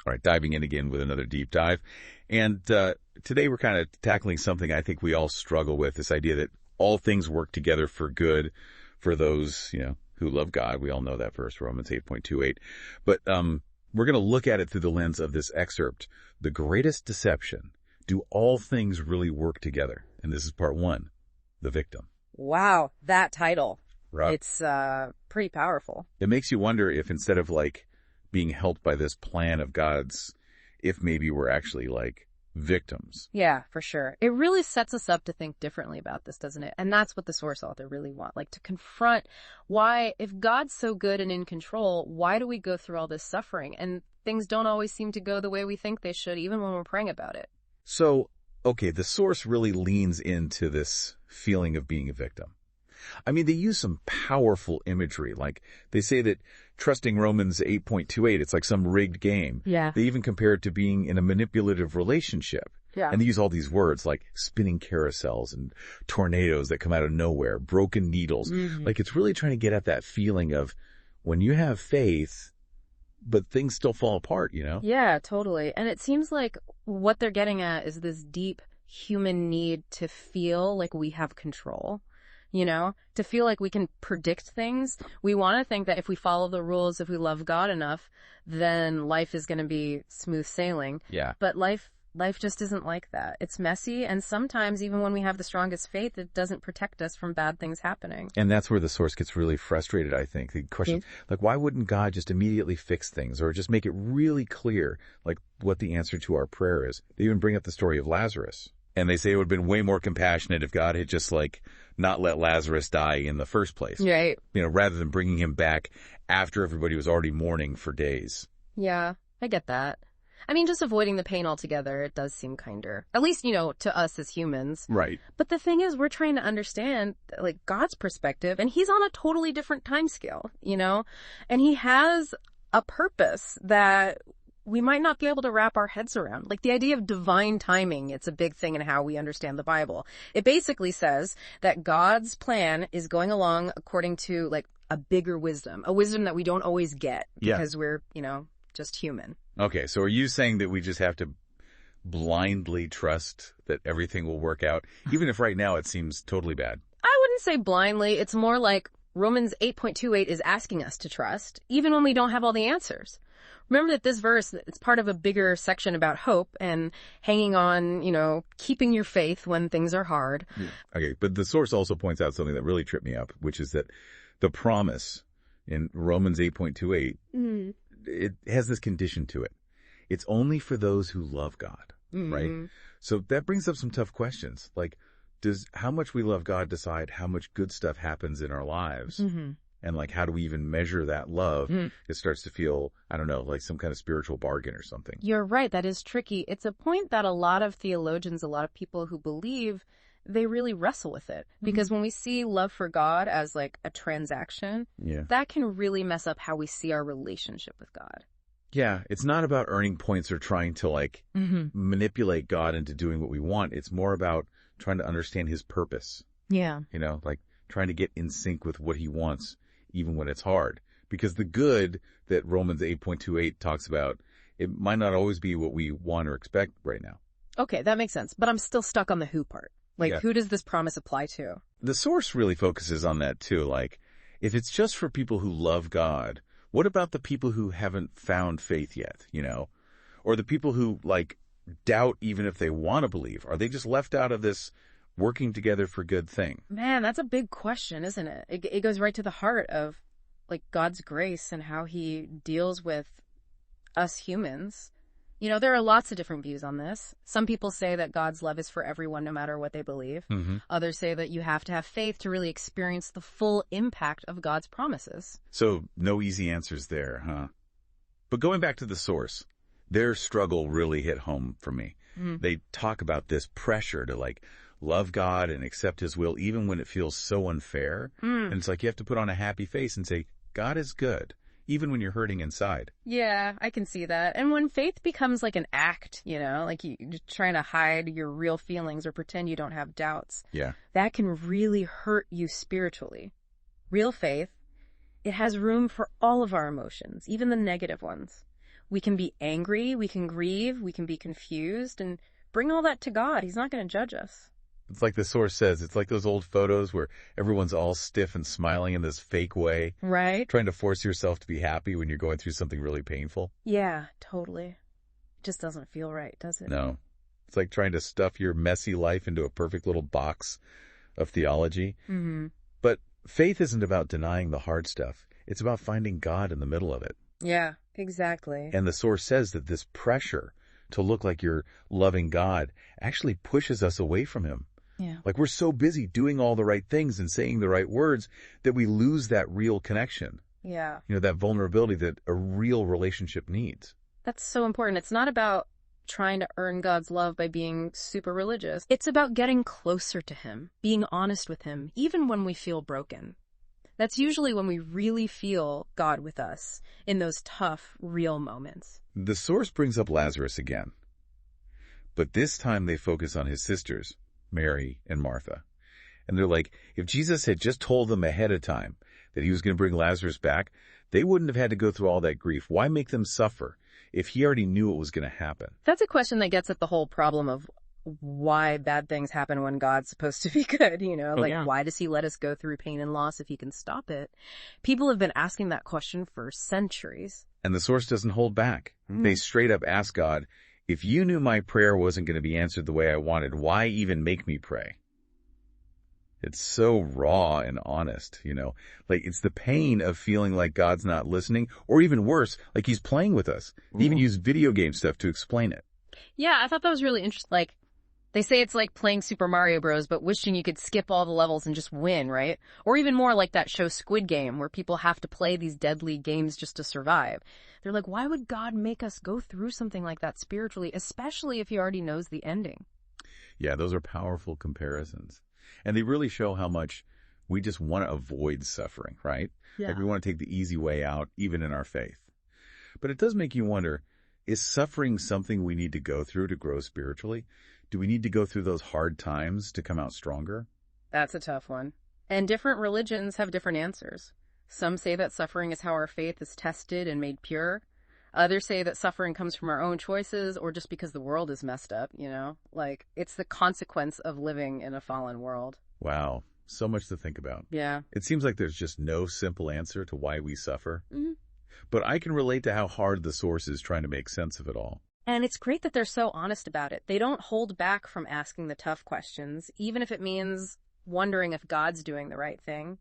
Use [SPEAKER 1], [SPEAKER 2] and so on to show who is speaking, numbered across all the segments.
[SPEAKER 1] All right, diving in again with another deep dive. And today we're kind of tackling something I think we all struggle with, this idea that all things work together for good for those, who love God. We all know that verse, Romans 8.28. But we're going to look at it through the lens of this excerpt, The Greatest Deception. Do all things really work together? And this is part 1, the victim.
[SPEAKER 2] Wow, that title.
[SPEAKER 1] Right.
[SPEAKER 2] It's pretty powerful.
[SPEAKER 1] It makes you wonder if instead of being helped by this plan of God's, if maybe we're actually victims.
[SPEAKER 2] Yeah, for sure. It really sets us up to think differently about this, doesn't it? And that's what the source author really wants, to confront why, if God's so good and in control, why do we go through all this suffering? And things don't always seem to go the way we think they should, even when we're praying about it.
[SPEAKER 1] So, okay, the source really leans into this feeling of being a victim. I mean, they use some powerful imagery. They say that trusting Romans 8.28, it's like some rigged game.
[SPEAKER 2] Yeah.
[SPEAKER 1] They even compare it to being in a manipulative relationship.
[SPEAKER 2] Yeah.
[SPEAKER 1] And they use all these words like spinning carousels and tornadoes that come out of nowhere, broken needles.
[SPEAKER 2] Mm-hmm.
[SPEAKER 1] It's really trying to get at that feeling of when you have faith, but things still fall apart,
[SPEAKER 2] Yeah, totally. And it seems like what they're getting at is this deep human need to feel like we have control. To feel like we can predict things. We want to think that if we follow the rules, if we love God enough, then life is going to be smooth sailing.
[SPEAKER 1] Yeah.
[SPEAKER 2] But life just isn't like that. It's messy, and sometimes even when we have the strongest faith, it doesn't protect us from bad things happening.
[SPEAKER 1] And that's where the source gets really frustrated, I think. The question, why wouldn't God just immediately fix things or just make it really clear, what the answer to our prayer is? They even bring up the story of Lazarus. And they say it would have been way more compassionate if God had just not let Lazarus die in the first place.
[SPEAKER 2] Right.
[SPEAKER 1] Rather than bringing him back after everybody was already mourning for days.
[SPEAKER 2] Yeah, I get that. I mean, just avoiding the pain altogether, it does seem kinder. At least, to us as humans.
[SPEAKER 1] Right.
[SPEAKER 2] But the thing is, we're trying to understand, God's perspective, and he's on a totally different time scale, And he has a purpose that we might not be able to wrap our heads around. The idea of divine timing, it's a big thing in how we understand the Bible. It basically says that God's plan is going along according to, a bigger wisdom, a wisdom that we don't always get because we're, just human.
[SPEAKER 1] Okay, so are you saying that we just have to blindly trust that everything will work out, even if right now it seems totally bad?
[SPEAKER 2] I wouldn't say blindly. It's more like Romans 8.28 is asking us to trust, even when we don't have all the answers. Remember that this verse, it's part of a bigger section about hope and hanging on, keeping your faith when things are hard.
[SPEAKER 1] Yeah. Okay, but the source also points out something that really tripped me up, which is that the promise in Romans 8.28, it has this condition to it. It's only for those who love God, right? So that brings up some tough questions. Does how much we love God decide how much good stuff happens in our lives? Mm-hmm. And how do we even measure that love? It starts to feel, I don't know, like some kind of spiritual bargain or something.
[SPEAKER 2] You're right. That is tricky. It's a point that a lot of theologians, a lot of people who believe, they really wrestle with it. Because when we see love for God as a transaction, that can really mess up how we see our relationship with God.
[SPEAKER 1] Yeah, it's not about earning points or trying to manipulate God into doing what we want. It's more about trying to understand his purpose.
[SPEAKER 2] Yeah.
[SPEAKER 1] Trying to get in sync with what he wants, even when it's hard. Because the good that Romans 8.28 talks about, it might not always be what we want or expect right now.
[SPEAKER 2] Okay, that makes sense. But I'm still stuck on the who part. Who does this promise apply to?
[SPEAKER 1] The source really focuses on that too. If it's just for people who love God, what about the people who haven't found faith yet, Or the people who, doubt even if they want to believe? Are they just left out of this working together for good thing?
[SPEAKER 2] Man, that's a big question, isn't it? It goes right to the heart of God's grace and how he deals with us humans. There are lots of different views on this. Some people say that God's love is for everyone no matter what they believe. Mm-hmm. Others say that you have to have faith to really experience the full impact of God's promises.
[SPEAKER 1] So no easy answers there, huh? But going back to the source, their struggle really hit home for me. They talk about this pressure to love God and accept his will, even when it feels so unfair. And it's you have to put on a happy face and say, God is good, even when you're hurting inside.
[SPEAKER 2] Yeah, I can see that. And when faith becomes an act, you're trying to hide your real feelings or pretend you don't have doubts.
[SPEAKER 1] Yeah.
[SPEAKER 2] That can really hurt you spiritually. Real faith, it has room for all of our emotions, even the negative ones. We can be angry, we can grieve, we can be confused, and bring all that to God. He's not going to judge us.
[SPEAKER 1] It's like the source says, it's like those old photos where everyone's all stiff and smiling in this fake way.
[SPEAKER 2] Right?
[SPEAKER 1] Trying to force yourself to be happy when you're going through something really painful.
[SPEAKER 2] Yeah, totally. It just doesn't feel right, does it?
[SPEAKER 1] No. It's like trying to stuff your messy life into a perfect little box of theology.
[SPEAKER 2] Mm-hmm.
[SPEAKER 1] But faith isn't about denying the hard stuff. It's about finding God in the middle of it.
[SPEAKER 2] Yeah, exactly.
[SPEAKER 1] And the source says that this pressure to look like you're loving God actually pushes us away from him.
[SPEAKER 2] Yeah.
[SPEAKER 1] Like we're so busy doing all the right things and saying the right words that we lose that real connection.
[SPEAKER 2] Yeah.
[SPEAKER 1] That vulnerability that a real relationship needs.
[SPEAKER 2] That's so important. It's not about trying to earn God's love by being super religious. It's about getting closer to him, being honest with him, even when we feel broken. That's usually when we really feel God with us, in those tough, real moments.
[SPEAKER 1] The source brings up Lazarus again. But this time they focus on his sisters, Mary and Martha. And they're like, if Jesus had just told them ahead of time that he was going to bring Lazarus back, they wouldn't have had to go through all that grief. Why make them suffer if he already knew it was going to happen?
[SPEAKER 2] That's a question that gets at the whole problem of why bad things happen when God's supposed to be good, Why does he let us go through pain and loss if he can stop it? People have been asking that question for centuries.
[SPEAKER 1] And the source doesn't hold back. They straight up ask God, if you knew my prayer wasn't going to be answered the way I wanted, why even make me pray? It's so raw and honest, Like it's the pain of feeling like God's not listening, or even worse, like he's playing with us. They even use video game stuff to explain it.
[SPEAKER 2] Yeah, I thought that was really interesting. Like, they say it's like playing Super Mario Bros., but wishing you could skip all the levels and just win, right? Or even more like that show Squid Game, where people have to play these deadly games just to survive. They're like, why would God make us go through something like that spiritually, especially if he already knows the ending?
[SPEAKER 1] Yeah, those are powerful comparisons. And they really show how much we just want to avoid suffering, right?
[SPEAKER 2] Yeah.
[SPEAKER 1] Like we want to take the easy way out, even in our faith. But it does make you wonder, is suffering something we need to go through to grow spiritually? Do we need to go through those hard times to come out stronger?
[SPEAKER 2] That's a tough one. And different religions have different answers. Some say that suffering is how our faith is tested and made pure. Others say that suffering comes from our own choices or just because the world is messed up, Like, it's the consequence of living in a fallen world.
[SPEAKER 1] Wow. So much to think about.
[SPEAKER 2] Yeah.
[SPEAKER 1] It seems like there's just no simple answer to why we suffer.
[SPEAKER 2] Mm-hmm.
[SPEAKER 1] But I can relate to how hard the source is trying to make sense of it all.
[SPEAKER 2] And it's great that they're so honest about it. They don't hold back from asking the tough questions, even if it means wondering if God's doing the right thing.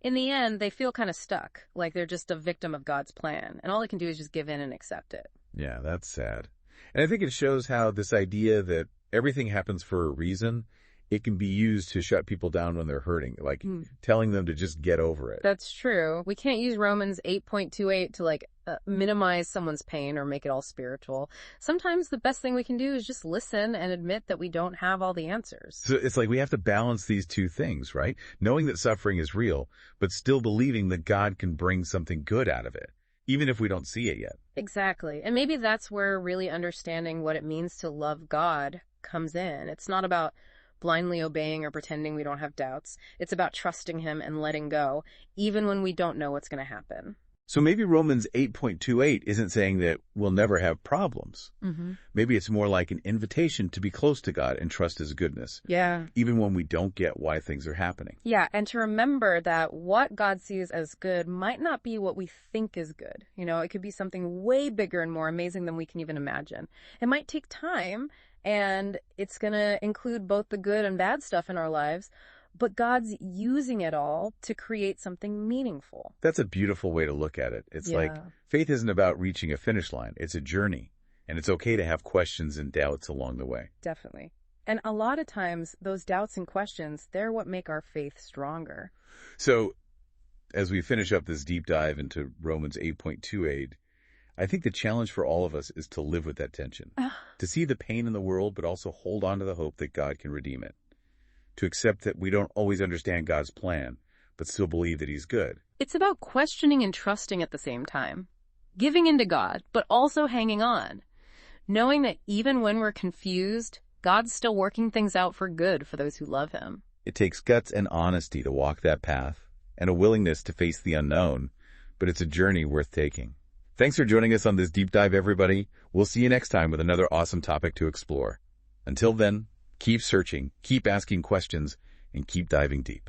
[SPEAKER 2] In the end, they feel kind of stuck, like they're just a victim of God's plan, and all they can do is just give in and accept it.
[SPEAKER 1] Yeah, that's sad. And I think it shows how this idea that everything happens for a reason, it can be used to shut people down when they're hurting, like telling them to just get over it.
[SPEAKER 2] That's true. We can't use Romans 8.28 to minimize someone's pain or make it all spiritual. Sometimes the best thing we can do is just listen and admit that we don't have all the answers.
[SPEAKER 1] So it's like we have to balance these two things, right? Knowing that suffering is real, but still believing that God can bring something good out of it, even if we don't see it yet.
[SPEAKER 2] Exactly. And maybe that's where really understanding what it means to love God comes in. It's not about blindly obeying or pretending we don't have doubts. It's about trusting him and letting go, even when we don't know what's going to happen.
[SPEAKER 1] So maybe Romans 8.28 isn't saying that we'll never have problems.
[SPEAKER 2] Mm-hmm.
[SPEAKER 1] Maybe it's more like an invitation to be close to God and trust his goodness.
[SPEAKER 2] Yeah.
[SPEAKER 1] Even when we don't get why things are happening.
[SPEAKER 2] Yeah, and to remember that what God sees as good might not be what we think is good. It could be something way bigger and more amazing than we can even imagine. It might take time, and it's going to include both the good and bad stuff in our lives, but God's using it all to create something meaningful.
[SPEAKER 1] That's a beautiful way to look at it. It's like faith isn't about reaching a finish line. It's a journey, and it's okay to have questions and doubts along the way.
[SPEAKER 2] Definitely. And a lot of times, those doubts and questions, they're what make our faith stronger.
[SPEAKER 1] So, as we finish up this deep dive into Romans 8.28, I think the challenge for all of us is to live with that tension, to see the pain in the world, but also hold on to the hope that God can redeem it, to accept that we don't always understand God's plan, but still believe that he's good.
[SPEAKER 2] It's about questioning and trusting at the same time, giving in to God, but also hanging on, knowing that even when we're confused, God's still working things out for good for those who love him.
[SPEAKER 1] It takes guts and honesty to walk that path, and a willingness to face the unknown, but it's a journey worth taking. Thanks for joining us on this deep dive, everybody. We'll see you next time with another awesome topic to explore. Until then, keep searching, keep asking questions, and keep diving deep.